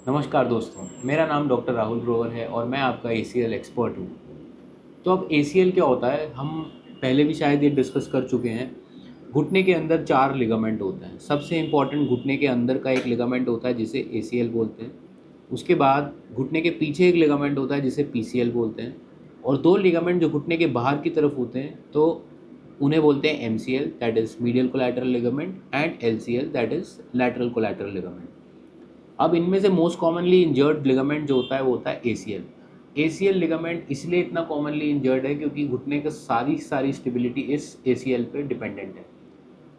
नमस्कार दोस्तों, मेरा नाम डॉक्टर राहुल ग्रोवर है और मैं आपका एसीएल एक्सपर्ट हूँ। तो अब एसीएल क्या होता है, हम पहले भी शायद ये डिस्कस कर चुके हैं। घुटने के अंदर 4 लिगामेंट होते हैं। सबसे इम्पोर्टेंट घुटने के अंदर का एक लिगामेंट होता है जिसे एसीएल बोलते हैं। उसके बाद घुटने के पीछे एक लिगामेंट होता है जिसे पीसीएल बोलते हैं। और 2 लिगामेंट जो घुटने के बाहर की तरफ होते हैं तो उन्हें बोलते हैं MCL, that is medial collateral ligament, and LCL, that is lateral collateral ligament. अब इनमें से मोस्ट कॉमनली इंजर्ड लिगामेंट जो होता है वो होता है एसीएल। एसीएल लिगामेंट इसलिए इतना कॉमनली इंजर्ड है क्योंकि घुटने का सारी स्टेबिलिटी इस एसीएल पे डिपेंडेंट है।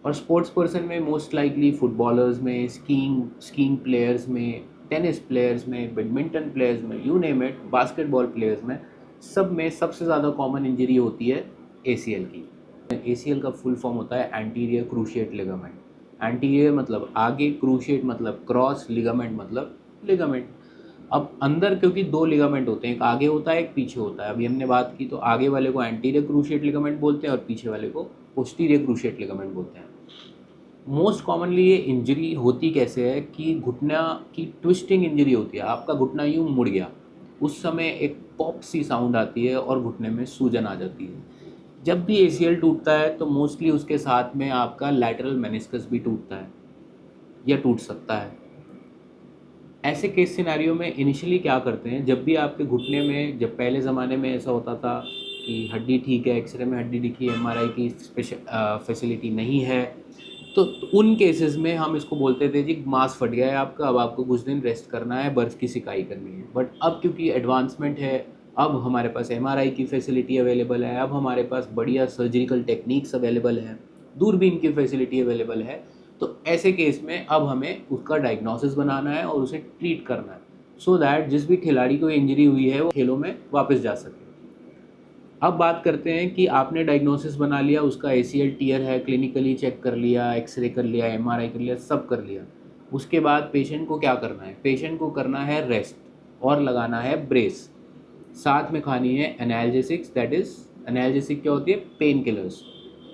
और स्पोर्ट्स पर्सन में मोस्ट लाइकली फुटबॉलर्स में, स्कीइंग प्लेयर्स में, टेनिस प्लेयर्स में, बैडमिंटन प्लेयर्स में, you name it, basketball players में, सब में सबसे ज़्यादा कॉमन इंजरी होती है एसीएल की। एसीएल का फुल फॉर्म होता है एंटीरियर क्रूशिएट लिगामेंट। एंटीरियर मतलब आगे, क्रूशिएट मतलब क्रॉस, लिगामेंट मतलब लिगामेंट। अब अंदर क्योंकि 2 लिगामेंट होते हैं, एक आगे होता है एक पीछे होता है। अभी हमने बात की तो आगे वाले को एंटीरियर क्रूशिएट लिगामेंट बोलते हैं और पीछे वाले को पोस्टीरियर क्रूशिएट लिगामेंट बोलते हैं। मोस्ट कॉमनली ये इंजरी होती कैसे है कि घुटना की ट्विस्टिंग इंजरी होती है। आपका घुटना यूँ मुड़ गया, उस समय एक पॉप सी साउंड आती है और घुटने में सूजन आ जाती है। जब भी एसीएल टूटता है तो मोस्टली उसके साथ में आपका लैटरल मेनिस्कस भी टूटता है या टूट सकता है। ऐसे केस सिनेरियो में इनिशियली क्या करते हैं, जब भी आपके घुटने में, जब पहले ज़माने में ऐसा होता था कि हड्डी ठीक है, एक्सरे में हड्डी दिखी, एमआरआई की फैसिलिटी नहीं है, तो उन केसेस में हम इसको बोलते थे जी मांस फट गया है आपका, अब आपको कुछ दिन रेस्ट करना है, बर्फ़ की सिकाई करनी है। बट अब क्योंकि एडवांसमेंट है, अब हमारे पास एमआरआई की फैसिलिटी अवेलेबल है, अब हमारे पास बढ़िया सर्जिकल टेक्निक्स अवेलेबल हैं, दूरबीन की फैसिलिटी अवेलेबल है। तो ऐसे केस में अब हमें उसका डायग्नोसिस बनाना है और उसे ट्रीट करना है, सो दैट जिस भी खिलाड़ी को इंजरी हुई है वो खेलों में वापस जा सके। अब बात करते हैं कि आपने डायग्नोसिस बना लिया, उसका एसीएल टियर है, क्लिनिकली चेक कर लिया, एक्सरे कर लिया, एमआरआई कर लिया, सब कर लिया। उसके बाद पेशेंट को क्या करना है? पेशेंट को करना है रेस्ट और लगाना है ब्रेस। साथ में खानी है एनाल्जेसिक्स, दैट इज़, एनाल्जेसिक क्या होती है? Pain killers.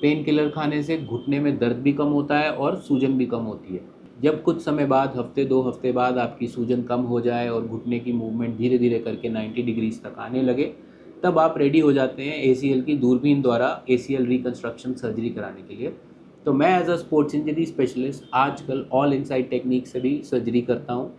पेन किलर खाने से घुटने में दर्द भी कम होता है और सूजन भी कम होती है। जब कुछ समय बाद, हफ्ते 2 हफ्ते बाद आपकी सूजन कम हो जाए और घुटने की मूवमेंट धीरे धीरे करके 90 डिग्रीज तक आने लगे, तब आप रेडी हो जाते हैं एसीएल की दूरबीन द्वारा एसीएल रिकंस्ट्रक्शन सर्जरी कराने के लिए। तो मैं as a sports injury specialist आजकल ऑल इनसाइड टेक्निक से भी सर्जरी करता हूँ,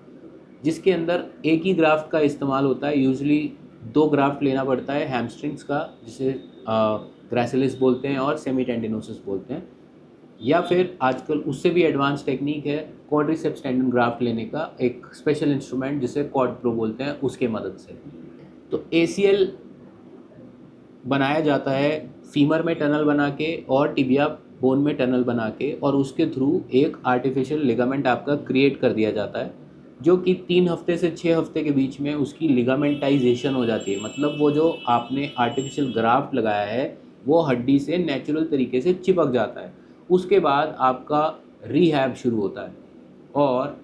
जिसके अंदर एक ही ग्राफ्ट का इस्तेमाल होता है। यूजुअली 2 ग्राफ्ट लेना पड़ता है हैमस्ट्रिंग्स का, जिसे ग्रेसिलिस बोलते हैं और सेमी टेंडिनोसिस बोलते हैं, या फिर आजकल उससे भी एडवांस टेक्निक है क्वाड्रिसेप्स टेंडन ग्राफ्ट लेने का, एक स्पेशल इंस्ट्रूमेंट जिसे क्वाड प्रो बोलते हैं, उसके मदद से। तो एसीएल बनाया जाता है फीमर में टनल बना के और टिबिया बोन में टनल बना के, और उसके थ्रू एक आर्टिफिशियल लिगामेंट आपका क्रिएट कर दिया जाता है, जो कि 3 हफ्ते से 6 हफ्ते के बीच में उसकी लिगामेंटाइजेशन हो जाती है। मतलब वो जो आपने आर्टिफिशियल ग्राफ्ट लगाया है वो हड्डी से नेचुरल तरीके से चिपक जाता है। उसके बाद आपका रिहैब शुरू होता है और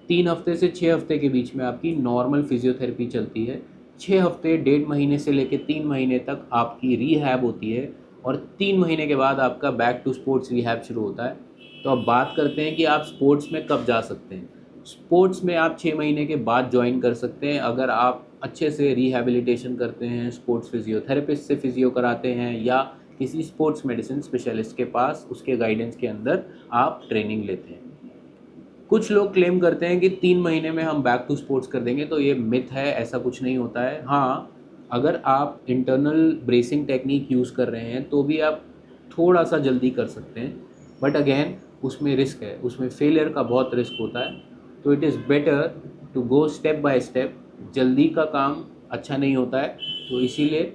3 हफ्ते से 6 हफ्ते के बीच में आपकी नॉर्मल फिजियोथेरेपी चलती है। 6 हफ्ते, 1.5 महीने से लेकर 3 महीने तक आपकी रिहैब होती है और 3 महीने के बाद आपका बैक टू स्पोर्ट्स रिहैब शुरू होता है। तो अब बात करते हैं कि आप स्पोर्ट्स में कब जा सकते हैं। स्पोर्ट्स में आप 6 महीने के बाद ज्वाइन कर सकते हैं अगर आप अच्छे से रिहैबिलिटेशन करते हैं, स्पोर्ट्स फिजियोथेरेपिस्ट से फिजियो कराते हैं, या किसी स्पोर्ट्स मेडिसिन स्पेशलिस्ट के पास उसके गाइडेंस के अंदर आप ट्रेनिंग लेते हैं। कुछ लोग क्लेम करते हैं कि 3 महीने में हम बैक टू स्पोर्ट्स कर देंगे, तो ये मिथ है, ऐसा कुछ नहीं होता है। हाँ, अगर आप इंटरनल ब्रेसिंग टेक्निक यूज़ कर रहे हैं तो भी आप थोड़ा सा जल्दी कर सकते हैं, बट अगेन उसमें रिस्क है, उसमें फेलियर का बहुत रिस्क होता है। तो it is better to go step by step. जल्दी का काम अच्छा नहीं होता है, तो इसीलिए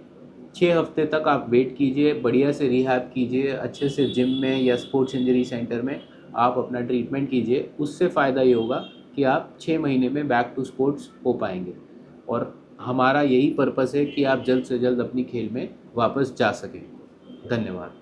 6 हफ्ते तक आप वेट कीजिए, बढ़िया से रिहैब कीजिए, अच्छे से जिम में या स्पोर्ट्स इंजरी सेंटर में आप अपना ट्रीटमेंट कीजिए। उससे फ़ायदा ये होगा कि आप 6 महीने में बैक टू स्पोर्ट्स हो पाएंगे, और हमारा यही पर्पस है कि आप जल्द से जल्द अपनी खेल में वापस जा सकें। धन्यवाद।